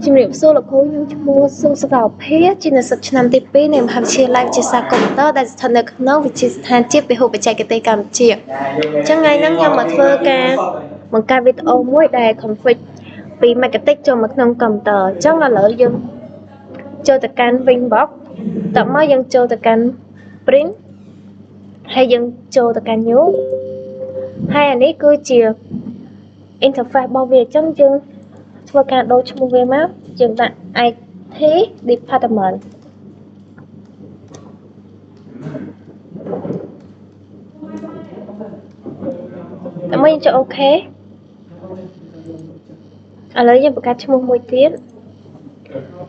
ជំរាបសួរលោកគ្រូខ្ញុំឈ្មោះស៊ូសកោភាជានិស្សិតឆ្នាំទី2នៃមហាវិទ្យាល័យវិទ្យាសាស្ត្រកុំព្យូទ័រដែលស្ថិតនៅក្នុងវិទ្យាស្ថានជាតិពហុបច្ចេកទេសកម្ពុជាអញ្ចឹងថ្ងៃហ្នឹងខ្ញុំមកធ្វើការបង្កើតវីដេអូមួយដែល config ពី Magnetic ចូលមកក្នុងកុំព្យូទ័រអញ្ចឹងឥឡូវយើងចូលទៅកាន់ Winbox តោះមកយើងចូលទៅកាន់ Print ហើយយើងចូលទៅកាន់ New ហើយអានេះគឺជា interface របស់វាអញ្ចឹងយើងធ្វើការដូរឈ្មោះវាមកយើងដាក់ IT department តែមកយើងចុច OK ឥឡូវយើងបង្កើតឈ្មោះមួយទៀត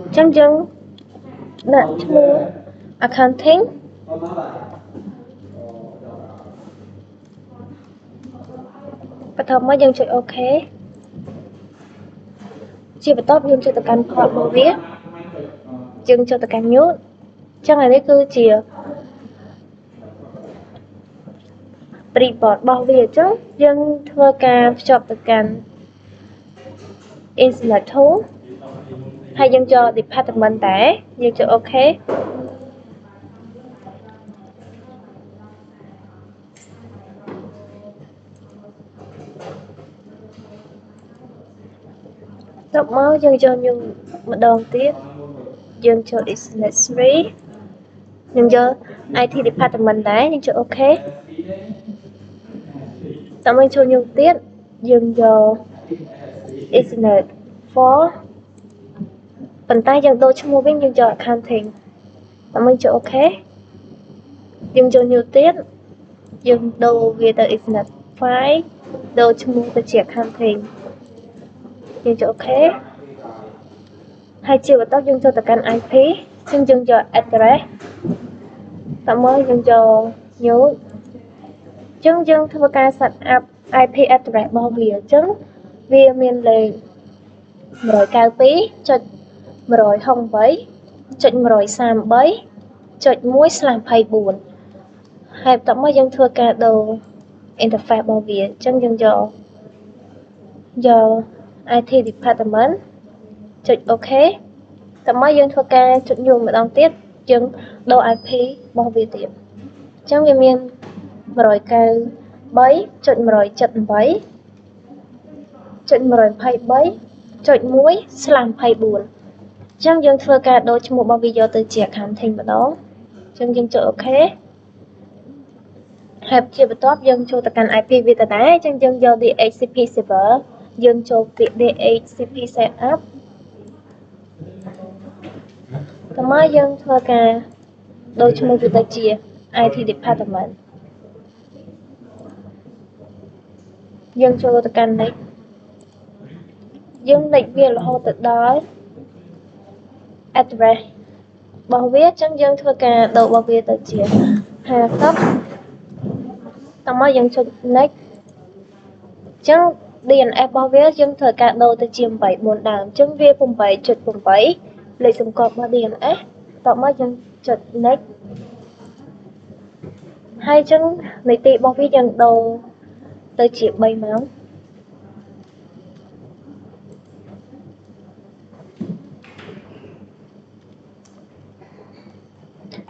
អញ្ចឹងយើងដាក់ឈ្មោះ accounting បន្ទាប់មកយើងចុច OK ជាបន្ទាប់យើងចូលទៅកាន់ port របស់វាយើងចូលទៅកាន់ new អញ្ចឹងអានេះគឺជា report របស់វាអញ្ចឹងយើងធ្វើការភ្ជាប់ទៅកាន់ Insert Tool ហើយយើងចូល department ដែរយើងចុច OK តបមកយើងចូល new ម្ដងទៀតយើងចូល Insert 3យើងយក IT department ដែរយើងចុច OK តមកចូល new ទៀតយើងយក Insert 4ប៉ុន្តែយើងដូរឈ្មោះវិញយើងយក accounting តមកចុច OK យើងចូល new ទៀតយើងដូរវាទៅ Insert 5ដូរឈ្មោះទៅជា accounting យើងចុច OK ហើយជាបន្តយើងចូលទៅកាន់ IP យើងយក address តមកយើងយក new អញ្ចឹងយើងធ្វើការ set up IP address របស់វាអញ្ចឹងវាមានលេខ 192.168.133.1/24 ហើយបន្ទាប់មកយើងធ្វើការដូរ interface របស់វាអញ្ចឹងយើងយក IT department ចុច OK តមកយើងធ្វើការចុច new ម្ដងទៀតយើងដូរ IP របស់វាទៀតអញ្ចឹងវាមាន 193.123.1/24 អញ្ចឹងយើងធ្វើការដូរឈ្មោះរបស់វាយកទៅជា accounting ម្ដងអញ្ចឹងយើងចុច OK ហើយជាបន្ទាប់យើងចូលទៅកាន់ IP វាដដែលអញ្ចឹងយើងយក DHCP server យើងចូលពាក្យ DHCP setup តមកយើងធ្វើការដូរឈ្មោះវាទៅជា IT department យើងចូលទៅកាន់ next យើង next វារហូតទៅដល់ address របស់វាអញ្ចឹងយើងធ្វើការដូររបស់វាទៅជា 50 តមកយើងចុច next អញ្ចឹង DNS របស់វាយើងធ្វើការដូរទៅជា 84 ដើមអញ្ចឹងវា 8.8 លេខសម្គាល់របស់ DNS តមកយើងចុច next ហើយអញ្ចឹងនីតិរបស់វាយើងដូរទៅជា 3 ម៉ោង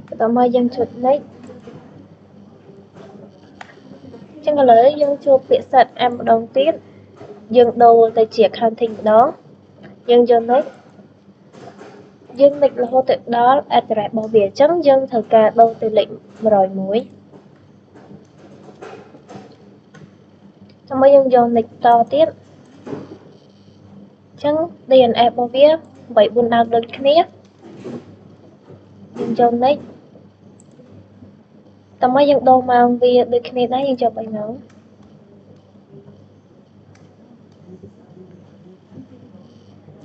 បន្ទាប់មកយើងចុច next អញ្ចឹងឥឡូវយើងចូលពាក្យ set up ម្ដងទៀតយើងដូរទៅជា accounting ម្ដងយើងយក next យើង next រហូតទៅដល់ address របស់វាអញ្ចឹងយើងត្រូវការដូរទៅលេខ 101 ចាំយើងយក next តទៀតអញ្ចឹង DNS របស់វា 84 ដើមដូចគ្នាយើងយក next តមកយើងដូរម៉ោងវាដូចគ្នាដែរយើងយក 3 ម៉ោង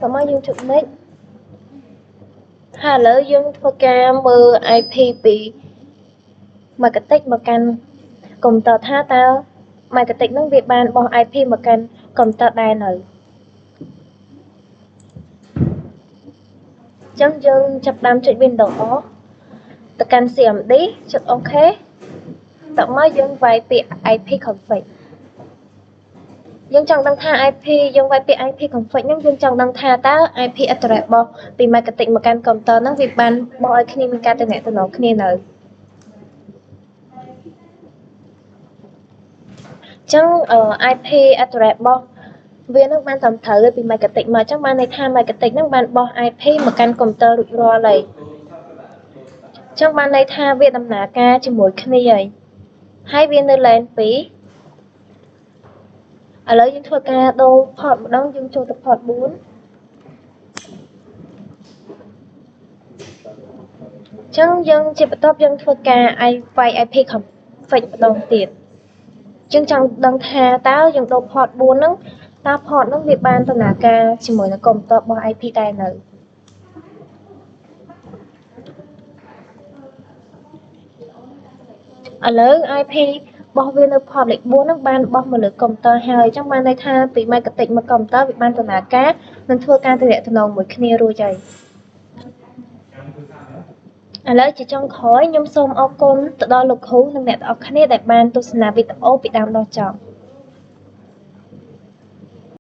តមកយើងចុច next ហើយឥឡូវយើងធ្វើការមើល IP ពី Magnetic មកកាន់កុំព្យូទ័រថាតើ Magnetic នឹងវាបានបោះ IP មកកាន់កុំព្យូទ័រដែរនៅអញ្ចឹងយើងចាប់ដើមចុច Windows ទៅកាន់ CMD ចុច OK តមកយើងវាយពាក្យ IP config យើងចង់ដឹងថា IP យើងវាយពាក្យ IP config ហ្នឹងយើងចង់ដឹងថាតើ IP address របស់ពី marketing មកកាន់ counter ហ្នឹងវាបានបោះឲ្យគ្នាមានការទំនាក់ទំនងគ្នានៅចឹងIP address របស់វានឹងបានត្រឹមត្រូវពី marketing មកចឹងបានន័យថា marketing ហ្នឹងបានបោះ IP មកកាន់ counter រួចរាល់ហើយចឹងបានន័យថាវាដំណើរការជាមួយគ្នាហើយវានៅ LAN 2ឥឡូវយើងធ្វើការដូរ port ម្ដងយើងចូលទៅ port 4ចឹងយើងជាបន្ទាប់យើងធ្វើការ IP config ម្ដងទៀតយើងចង់ដឹងថាតើយើងដូរ port 4ហ្នឹងតើ port ហ្នឹងវាបានដំណើរការជាមួយនឹង computer របស់ IP ដែរនៅឥឡូវ IP របស់វានៅ port លេខ4ហ្នឹងបានបោះមកលើ computer ហើយអញ្ចឹងបានន័យថាពី marketing មក computer វាបានដំណើរការនិងធ្វើការទំនាក់ទំនងមួយគ្នារួចហើយឥឡូវជាចុងក្រោយខ្ញុំសូមអរគុណទៅដល់លោកគ្រូនិងអ្នកទាំងអស់គ្នាដែលបានទស្សនាវីដេអូពីដើមដល់ចប់